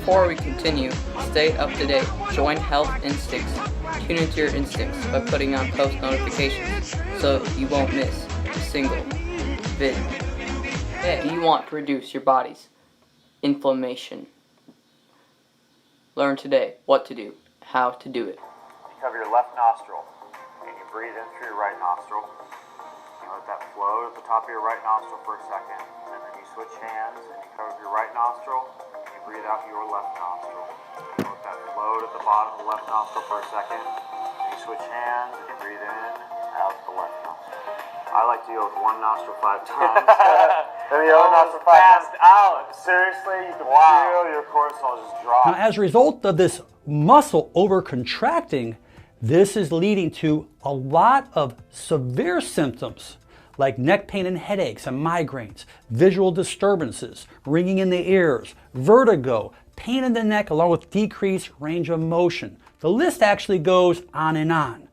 Before we continue, stay up to date. Join Health Instincts. Tune into your instincts by putting on post notifications so you won't miss a single vid. You want to reduce your body's inflammation. Learn today what to do, how to do it. You cover your left nostril and you breathe in through your right nostril. You let that float at the top of your right nostril for a second, and then you switch hands and you cover your right nostril and you breathe out your left nostril. You let that float at the bottom of the left nostril for a second, and you switch hands and you breathe in, out the left nostril. I like to go with one nostril 5 times. Then the other nostril 5 times. Out. Seriously, you can feel your cortisol just drop. Now, as a result of this muscle over-contracting, this is leading to a lot of severe symptoms like neck pain and headaches and migraines, visual disturbances, ringing in the ears, vertigo, pain in the neck, along with decreased range of motion. The list actually goes on and on.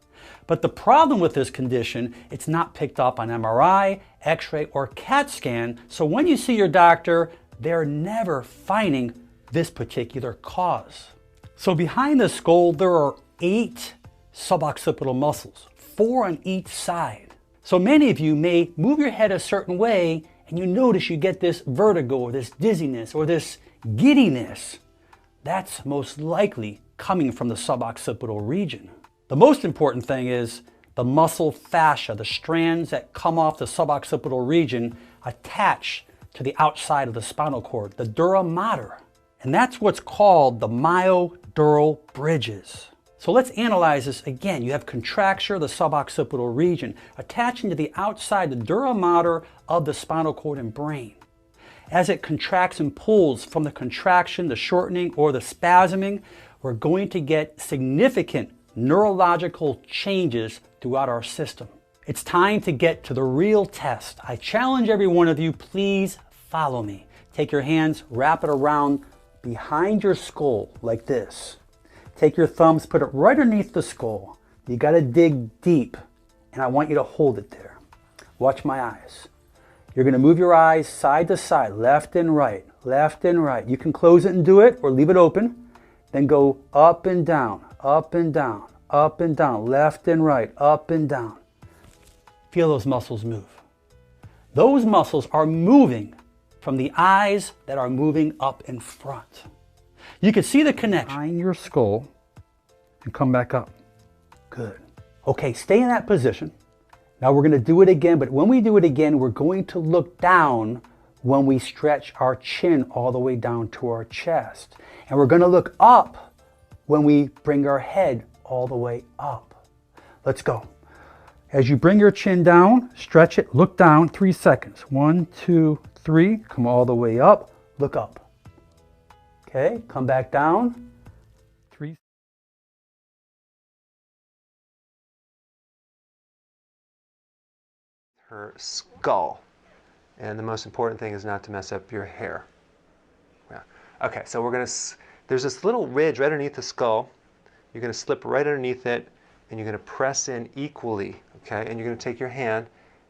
But the problem with this condition, it's not picked up on MRI, X-ray, or CAT scan, so when you see your doctor, they're never finding this particular cause. So behind the skull, there are 8 suboccipital muscles, 4 on each side. So many of you may move your head a certain way and you notice you get this vertigo or this dizziness or this giddiness. That's most likely coming from the suboccipital region. The most important thing is the muscle fascia, the strands that come off the suboccipital region attach to the outside of the spinal cord, the dura mater. And that's what's called the myodural bridges. So let's analyze this again. You have contracture of the suboccipital region attaching to the outside, the dura mater of the spinal cord and brain. As it contracts and pulls from the contraction, the shortening, or the spasming, we're going to get significant neurological changes throughout our system. It's time to get to the real test. I challenge every one of you, please follow me. Take your hands, wrap it around behind your skull like this. Take your thumbs, put it right underneath the skull. You got to dig deep, and I want you to hold it there. Watch my eyes. You're going to move your eyes side to side, left and right, left and right. You can close it and do it, or leave it open. Then go up and down, up and down, up and down, left and right, up and down. Feel those muscles move. Those muscles are moving from the eyes that are moving up in front. You can see the connection behind your skull and come back up. Good. Okay, stay in that position. Now we're going to do it again, but when we do it again, we're going to look down when we stretch our chin all the way down to our chest. And we're going to look up when we bring our head all the way up. Let's go. As you bring your chin down, stretch it, look down, 3 seconds. 1, 2, 3, come all the way up, look up. Okay, come back down, 3. Her skull. And the most important thing is not to mess up your hair. Yeah. Okay, so there's this little ridge right underneath the skull. You're going to slip right underneath it, and you're going to press in equally, okay? And you're going to take your hand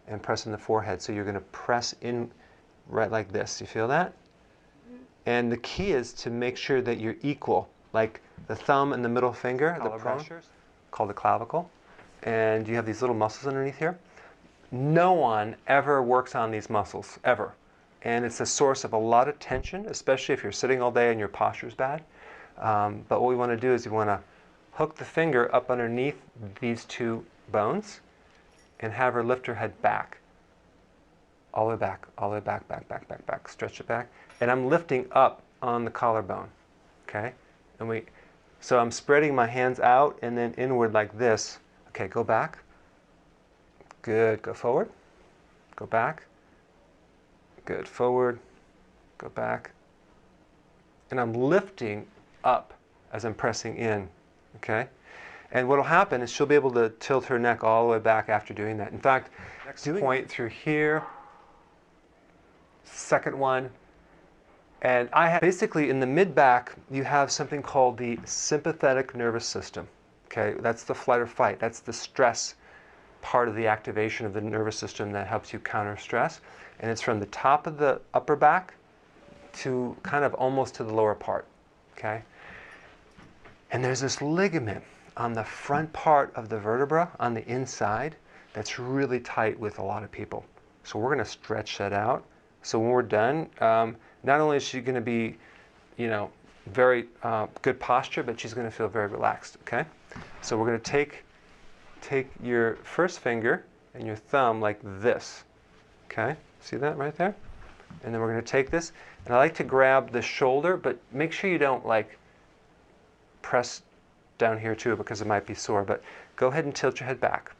and press in the forehead. So you're going to press in right like this. You feel that? And the key is to make sure that you're equal, like the thumb and the middle finger, the pressures, called the clavicle. And you have these little muscles underneath here. No one ever works on these muscles, ever. And it's a source of a lot of tension, especially if you're sitting all day and your posture's bad. But what we want to do is we want to hook the finger up underneath these 2 bones and have her lift her head back. All the way back, all the way back, back, back, back, back. Stretch it back. And I'm lifting up on the collarbone, okay? So I'm spreading my hands out and then inward like this. Okay, go back. Good, go forward. Go back. Good, forward. Go back. And I'm lifting up as I'm pressing in, okay? And what will happen is she'll be able to tilt her neck all the way back after doing that. In fact, next point through here, second one, and I have basically in the mid-back, you have something called the sympathetic nervous system, okay? That's the flight or fight. That's the stress part of the activation of the nervous system that helps you counter stress. And it's from the top of the upper back to kind of almost to the lower part, okay? And there's this ligament on the front part of the vertebra on the inside that's really tight with a lot of people. So we're going to stretch that out. So when we're done, not only is she going to be, you know, very good posture, but she's going to feel very relaxed, okay? So we're going to take your first finger and your thumb like this, okay? See that right there? And then we're going to take this, and I like to grab the shoulder, but make sure you don't like press down here too, because it might be sore, but go ahead and tilt your head back.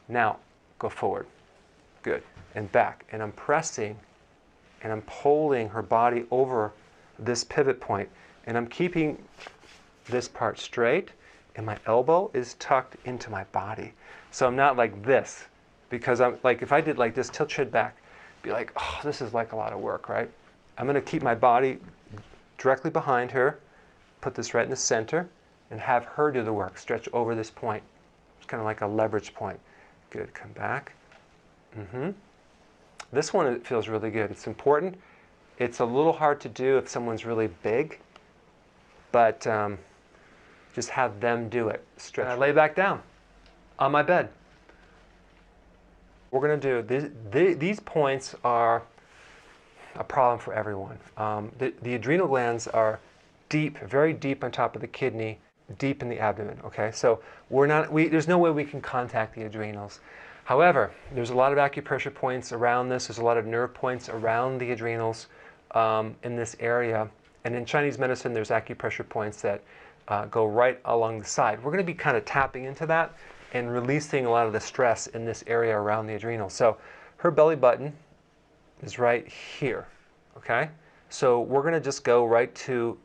Now, go forward. Good. And back. And I'm pressing, and I'm pulling her body over this pivot point, and I'm keeping this part straight, and my elbow is tucked into my body. So I'm not like this, because I'm like, if I did like this, tilt your head back, be like, oh, this is like a lot of work, right? I'm going to keep my body directly behind her, put this right in the center, and have her do the work. Stretch over this point. It's kind of like a leverage point. Good. Come back. This one, it feels really good. It's important. It's a little hard to do if someone's really big, but just have them do it. Stretch. And I lay back down on my bed. We're going to do, these points are a problem for everyone. The adrenal glands are deep, very deep on top of the kidney, deep in the abdomen, okay? So there's no way we can contact the adrenals. However, there's a lot of acupressure points around this. There's a lot of nerve points around the adrenals in this area. And in Chinese medicine, there's acupressure points that go right along the side. We're going to be kind of tapping into that and releasing a lot of the stress in this area around the adrenals. So her belly button is right here, okay? So we're going to just go right to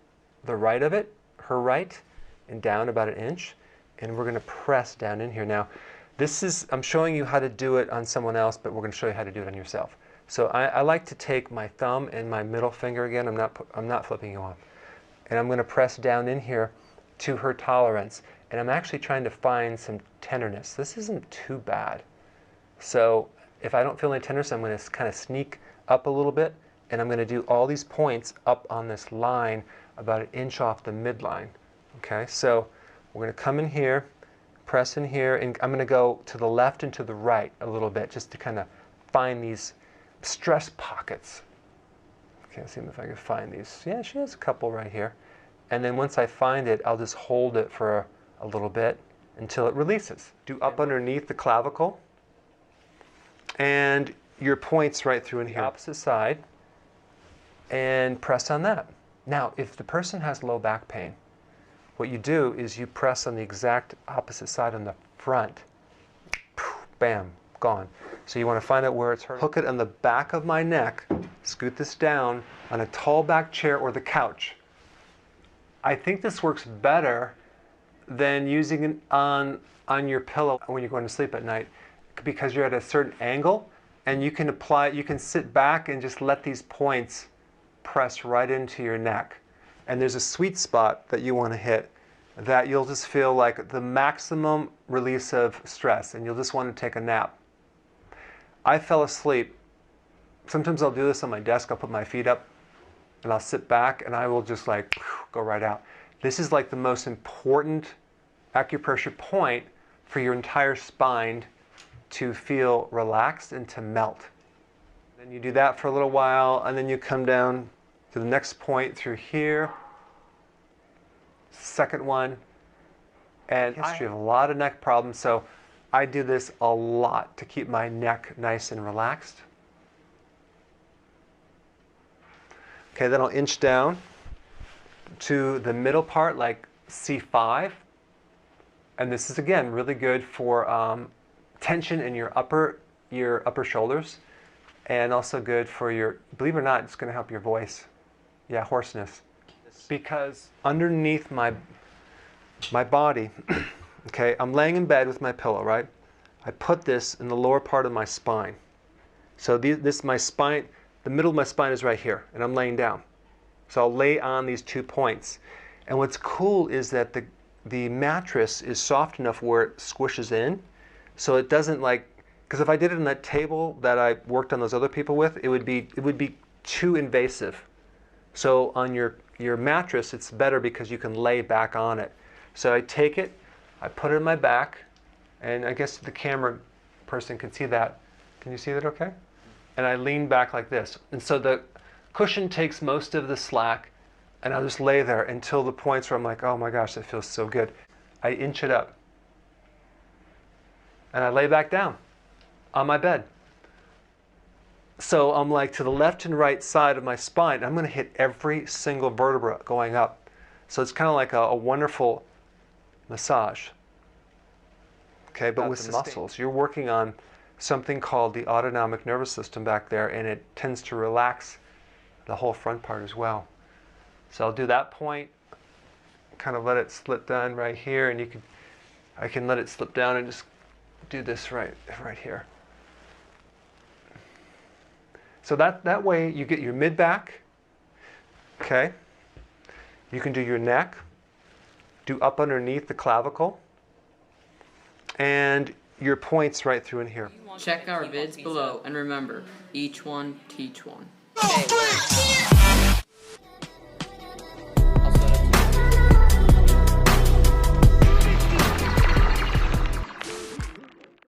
the right of it, her right, and down about 1 inch, and we're going to press down in here. Now, I'm showing you how to do it on someone else, but we're going to show you how to do it on yourself. So I like to take my thumb and my middle finger again. I'm not flipping you off, and I'm going to press down in here to her tolerance, and I'm actually trying to find some tenderness. This isn't too bad. So if I don't feel any tenderness, I'm going to kind of sneak up a little bit, and I'm going to do all these points up on this line about 1 inch off the midline. Okay, so we're going to come in here, press in here, and I'm going to go to the left and to the right a little bit just to kind of find these stress pockets. Okay, let's see if I can find these. Yeah, she has a couple right here. And then once I find it, I'll just hold it for a little bit until it releases. Do up underneath the clavicle, and your points right through in here. Opposite side, and press on that. Now, if the person has low back pain, what you do is you press on the exact opposite side on the front. Bam, gone. So you want to find out where it's hurt. Hook it on the back of my neck, scoot this down on a tall back chair or the couch. I think this works better than using it on your pillow when you're going to sleep at night, because you're at a certain angle, and you can sit back and just let these points press right into your neck. And there's a sweet spot that you want to hit that you'll just feel like the maximum release of stress, and you'll just want to take a nap. I fell asleep. Sometimes I'll do this on my desk. I'll put my feet up and I'll sit back and I will just like go right out. This is like the most important acupressure point for your entire spine to feel relaxed and to melt. Then you do that for a little while, and then you come down to the next point through here, second one, and I have a lot of neck problems, so I do this a lot to keep my neck nice and relaxed. Okay, then I'll inch down to the middle part, like C5, and this is again really good for tension in your upper shoulders, and also good for your, believe it or not, it's going to help your voice. Yeah, hoarseness. Because underneath my body, okay, I'm laying in bed with my pillow, right? I put this in the lower part of my spine. So my spine, the middle of my spine is right here, and I'm laying down. So I'll lay on these 2 points. And what's cool is that the mattress is soft enough where it squishes in, so it doesn't like, because if I did it on that table that I worked on those other people with, it would be too invasive. So on your your mattress, it's better because you can lay back on it. So I take it, I put it in my back, and I guess the camera person can see that. Can you see that okay? And I lean back like this. And so the cushion takes most of the slack, and I'll just lay there until the points where I'm like, oh my gosh, that feels so good. I inch it up. And I lay back down on my bed. So I'm like to the left and right side of my spine. I'm going to hit every single vertebra going up. So it's kind of like a wonderful massage. Okay, but with the muscles, you're working on something called the autonomic nervous system back there, and it tends to relax the whole front part as well. So I'll do that point, kind of let it slip down right here, and I can let it slip down and just do this right here. So that way you get your mid back, okay? You can do your neck, do up underneath the clavicle, and your points right through in here. Check our vids below, and remember, each one teach one. Go,